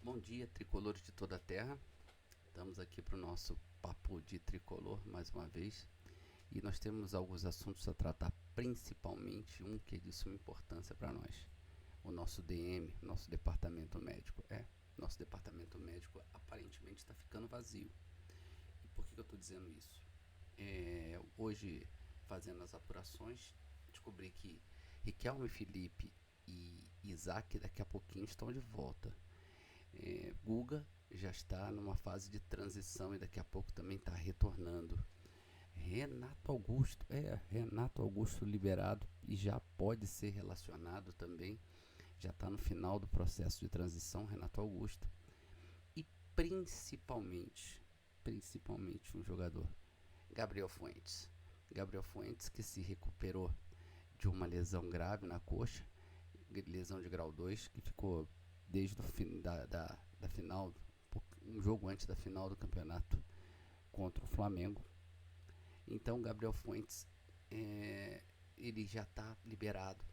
Bom dia, tricolores de toda a terra. Estamos aqui para o nosso papo de tricolor mais uma vez. E nós temos alguns assuntos a tratar, principalmente um que é de suma importância para nós. O nosso DM, nosso departamento médico. Nosso departamento médico aparentemente está ficando vazio. E por que eu estou dizendo isso? Hoje, fazendo as apurações, descobri que Riquelme, Felipe e Isaac daqui a pouquinho estão de volta. Guga já está numa fase de transição e daqui a pouco também está retornando. Renato Augusto liberado e já pode ser relacionado também. Já está no final do processo de transição, Renato Augusto. E principalmente um jogador, Gabriel Fuentes. Gabriel Fuentes, que se recuperou de uma lesão grave na coxa, lesão de grau 2, que ficou desde o fim da final, um jogo antes da final do campeonato contra o Flamengo. Então Gabriel Fuentes ele já está liberado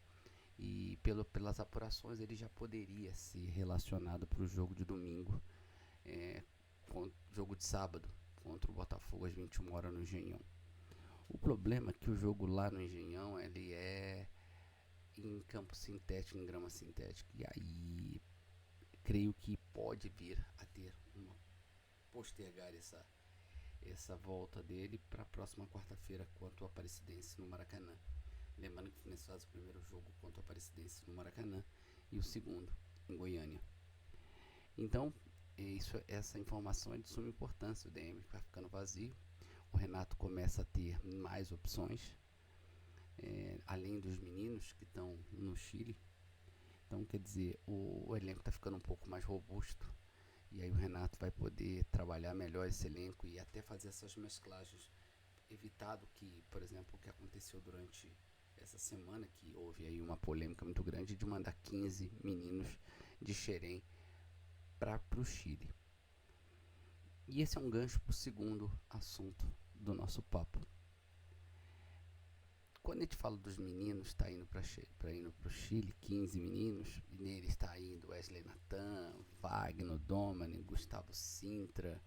e pelas apurações ele já poderia ser relacionado para o jogo de domingo, jogo de sábado contra o Botafogo às 21 horas no Engenhão. O problema é que o jogo lá no Engenhão ele é em campo sintético, em grama sintética, e aí creio que pode vir a ter postergar essa volta dele para a próxima quarta-feira contra o Aparecidense no Maracanã. Lembrando que o Fluminense faz o primeiro jogo contra o Aparecidense no Maracanã e o segundo em Goiânia. Então, essa informação é de suma importância. O DM está ficando vazio. O Renato começa a ter mais opções, além dos meninos que estão no Chile. Então, quer dizer, o elenco está ficando um pouco mais robusto. E aí o Renato vai poder trabalhar melhor esse elenco e até fazer essas mesclagens. Evitado que, por exemplo, o que aconteceu durante essa semana, que houve aí uma polêmica muito grande de mandar 15 meninos de Xerém para o Chile. E esse é um gancho para o segundo assunto do nosso papo. Quando a gente fala dos meninos, está indo para o Chile, 15 meninos, e nele está indo Wesley Natan, Wagner Domani, Gustavo Sintra,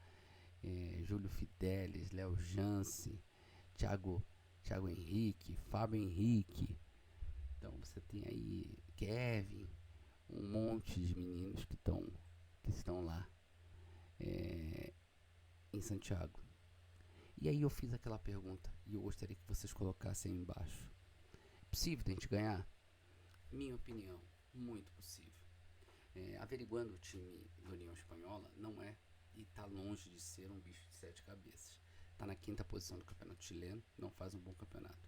Júlio Fidelis, Léo Jance, Thiago Henrique, Fábio Henrique. Então você tem aí Kevin, um monte de meninos que estão lá em Santiago. E aí eu fiz aquela pergunta e eu gostaria que vocês colocassem aí embaixo. É possível a gente ganhar? Minha opinião, muito possível. Averiguando o time da União Espanhola, não é e está longe de ser um bicho de 7 cabeças. Está na 5ª posição do campeonato chileno, não faz um bom campeonato.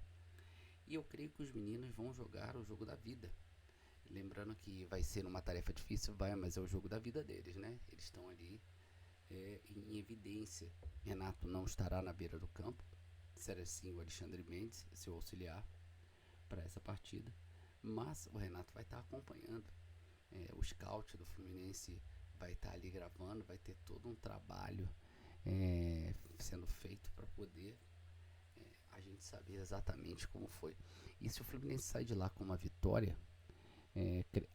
E eu creio que os meninos vão jogar o jogo da vida. Lembrando que vai ser uma tarefa difícil, mas é o jogo da vida deles, né? Eles estão ali em evidência. Renato não estará na beira do campo, será sim o Alexandre Mendes, seu auxiliar, para essa partida. Mas o Renato vai estar acompanhando. O scout do Fluminense vai estar ali gravando, vai ter todo um trabalho sendo feito para poder a gente saber exatamente como foi. E se o Fluminense sair de lá com uma vitória,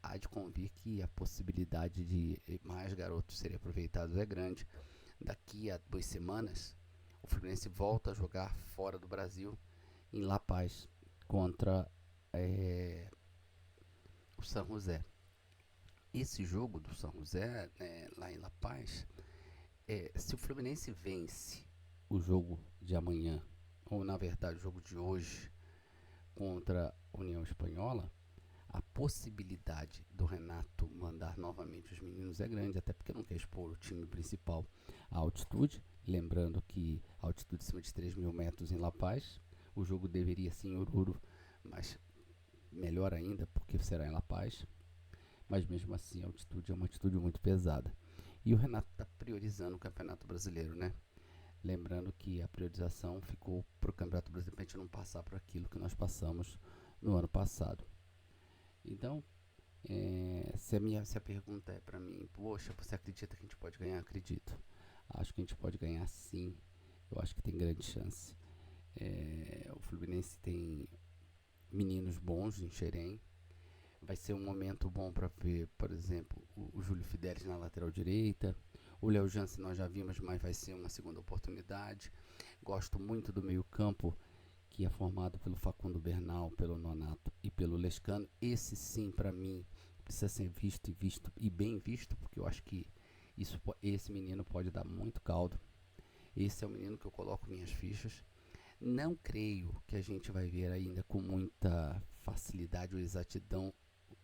há de convir que a possibilidade de mais garotos serem aproveitados é grande. Daqui a 2 semanas, o Fluminense volta a jogar fora do Brasil, em La Paz, contra o San José. Esse jogo do San José, lá em La Paz, se o Fluminense vence o jogo de amanhã, ou na verdade o jogo de hoje, contra a União Espanhola, a possibilidade do Renato mandar novamente os meninos é grande, até porque não quer expor o time principal à altitude. Lembrando que a altitude acima de 3.000 metros em La Paz, o jogo deveria ser em Oruro, mas melhor ainda porque será em La Paz. Mas mesmo assim a altitude é uma altitude muito pesada. E o Renato está priorizando o Campeonato Brasileiro, né? Lembrando que a priorização ficou para o Campeonato Brasileiro para a gente não passar por aquilo que nós passamos no ano passado. Então, se a pergunta é para mim, poxa, você acredita que a gente pode ganhar? Acredito. Acho que a gente pode ganhar sim. Eu acho que tem grande chance. O Fluminense tem meninos bons em Xerém. vai ser um momento bom para ver, por exemplo, o Júlio Fidelis na lateral direita. O Léo Jansen nós já vimos, mas vai ser uma segunda oportunidade. Gosto muito do meio-campo, que é formado pelo Facundo Bernal, pelo Nonato e pelo Lescano. Esse sim, para mim, precisa ser visto e bem visto, porque eu acho que esse menino pode dar muito caldo. Esse é o menino que eu coloco minhas fichas. Não creio que a gente vai ver ainda com muita facilidade ou exatidão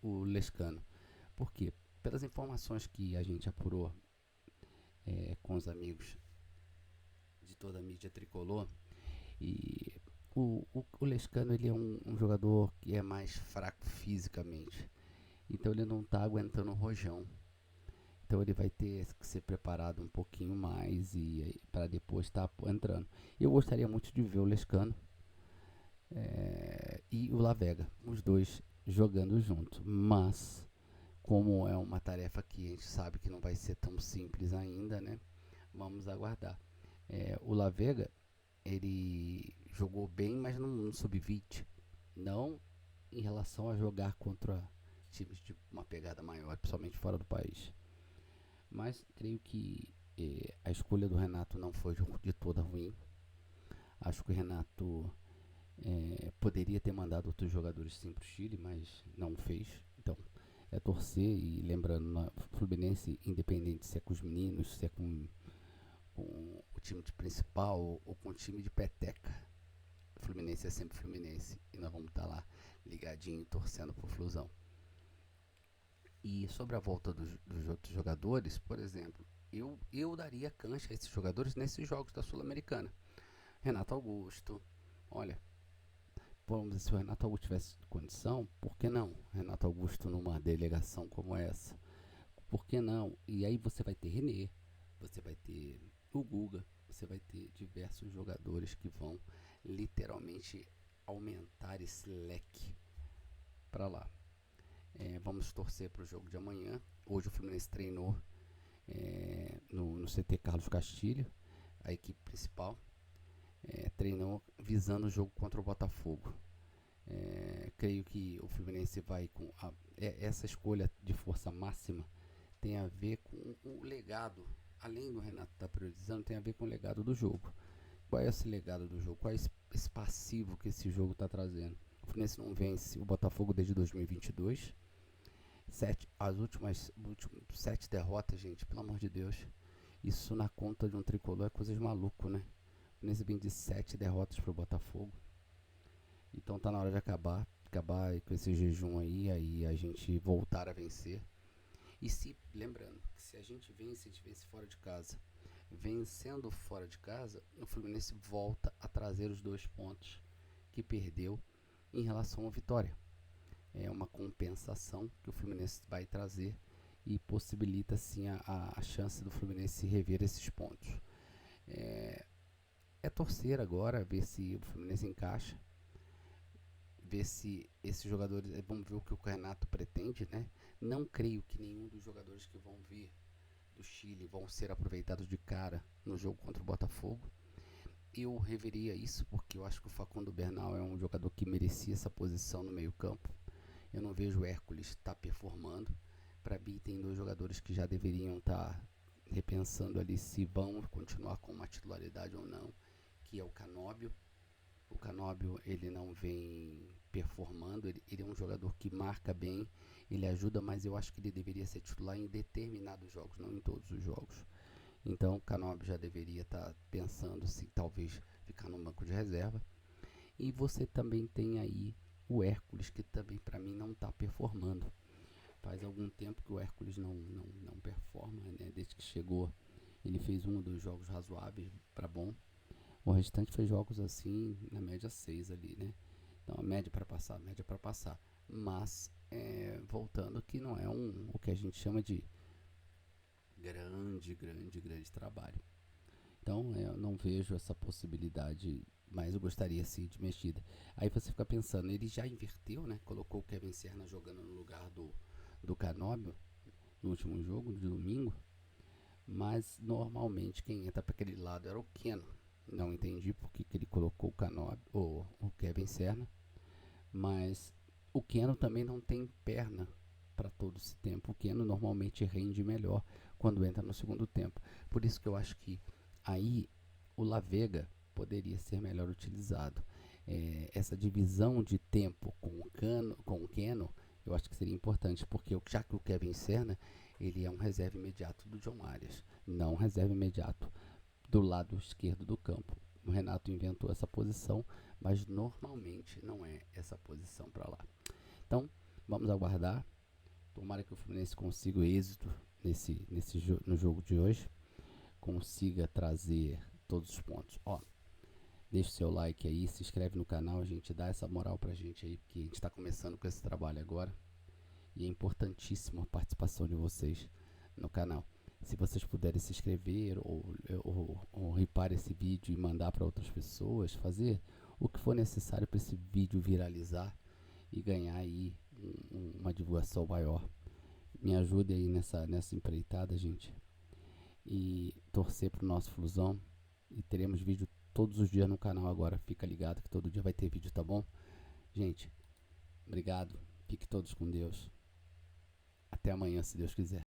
o Lescano. Por quê? Pelas informações que a gente apurou com os amigos de toda a mídia tricolor, e o Lescano ele é um jogador que é mais fraco fisicamente, então ele não está aguentando o rojão. Então ele vai ter que ser preparado um pouquinho mais e para depois estar entrando. Eu gostaria muito de ver o Lescano e o Lavega, os dois jogando junto, mas como é uma tarefa que a gente sabe que não vai ser tão simples ainda, né? Vamos aguardar. O Lavega, ele jogou bem, mas no sub-20, não em relação a jogar contra times de uma pegada maior, principalmente fora do país. Mas creio que a escolha do Renato não foi de toda ruim. Acho que o Renato poderia ter mandado outros jogadores sim para o Chile, mas não fez. Então é torcer e lembrando, na Fluminense, independente se é com os meninos, se é com o time de principal ou com o time de peteca, o Fluminense é sempre Fluminense e nós vamos estar lá ligadinho torcendo pro Flusão. E sobre a volta dos outros jogadores, por exemplo, eu daria cancha a esses jogadores nesses jogos da Sul-Americana. Renato Augusto, olha, vamos dizer, se o Renato Augusto tivesse condição, por que não? Renato Augusto numa delegação como essa, por que não? E aí você vai ter René, você vai ter o Guga, você vai ter diversos jogadores que vão literalmente aumentar esse leque para lá. Vamos torcer para o jogo de amanhã. Hoje o Fluminense treinou no CT Carlos Castilho, a equipe principal. Treinou visando o jogo contra o Botafogo. Creio que o Fluminense vai com essa escolha de força máxima tem a ver com o legado, além do Renato estar priorizando, tem a ver com o legado do jogo. Qual é esse legado do jogo? Qual é esse passivo que esse jogo está trazendo? O Fluminense não vence o Botafogo desde 2022. As últimas 7 derrotas, gente, pelo amor de Deus. Isso na conta de um tricolor é coisa de maluco, né? O Fluminense vem de 7 derrotas pro Botafogo. Então tá na hora de acabar com esse jejum aí a gente voltar a vencer. E lembrando, que se a gente vence fora de casa. Vencendo fora de casa, o Fluminense volta a trazer os 2 pontos que perdeu em relação à Vitória. É uma compensação que o Fluminense vai trazer e possibilita sim a chance do Fluminense rever esses pontos. Torcer agora, ver se o Fluminense encaixa, ver se esses jogadores, vamos ver o que o Renato pretende, né? Não creio que nenhum dos jogadores que vão vir do Chile vão ser aproveitados de cara no jogo contra o Botafogo. Eu reveria isso porque eu acho que o Facundo Bernal é um jogador que merecia essa posição no meio campo. Eu não vejo o Hércules estar performando. Para mim tem 2 jogadores que já deveriam estar repensando ali se vão continuar com uma titularidade ou não, que é o Canóbio. O Canóbio ele não vem performando, ele é um jogador que marca bem, ele ajuda, mas eu acho que ele deveria ser titular em determinados jogos, não em todos os jogos. Então o Canóbio já deveria estar pensando se talvez ficar no banco de reserva. E você também tem aí o Hércules, que também para mim não está performando. Faz algum tempo que o Hércules não performa, né? Desde que chegou, ele fez 1 ou 2 jogos razoáveis para bom. O restante foi jogos assim, na média 6 ali, né? Então a média para passar. Mas, voltando que não é o que a gente chama de grande trabalho. Então eu não vejo essa possibilidade, mas eu gostaria sim de mexida. Aí você fica pensando, ele já inverteu, né? Colocou o Kevin Serna jogando no lugar do Canóbio no último jogo, de domingo. Mas normalmente quem entra para aquele lado era o Keno. Não entendi porque que ele colocou o Kevin Serna. Mas o Keno também não tem perna para todo esse tempo. O Keno normalmente rende melhor quando entra no segundo tempo. Por isso que eu acho que aí o La Vega poderia ser melhor utilizado. Essa divisão de tempo com o Keno, eu acho que seria importante, porque já que o Kevin Serna, ele é um reserva imediato do John Arias, não um reserva imediato do lado esquerdo do campo. O Renato inventou essa posição, mas normalmente não é essa posição para lá. Então, vamos aguardar. Tomara que o Fluminense consiga êxito no jogo de hoje, consiga trazer todos os pontos. Deixa o seu like aí, se inscreve no canal, a gente dá essa moral pra gente aí, porque a gente está começando com esse trabalho agora e é importantíssima a participação de vocês no canal. Se vocês puderem se inscrever ou ripar esse vídeo e mandar para outras pessoas, fazer o que for necessário para esse vídeo viralizar e ganhar aí uma divulgação maior. Me ajude aí nessa empreitada, gente, e torcer pro nosso Flusão, e teremos vídeo todos os dias no canal agora. Fica ligado que todo dia vai ter vídeo, tá bom? Gente, obrigado, fique todos com Deus, até amanhã se Deus quiser.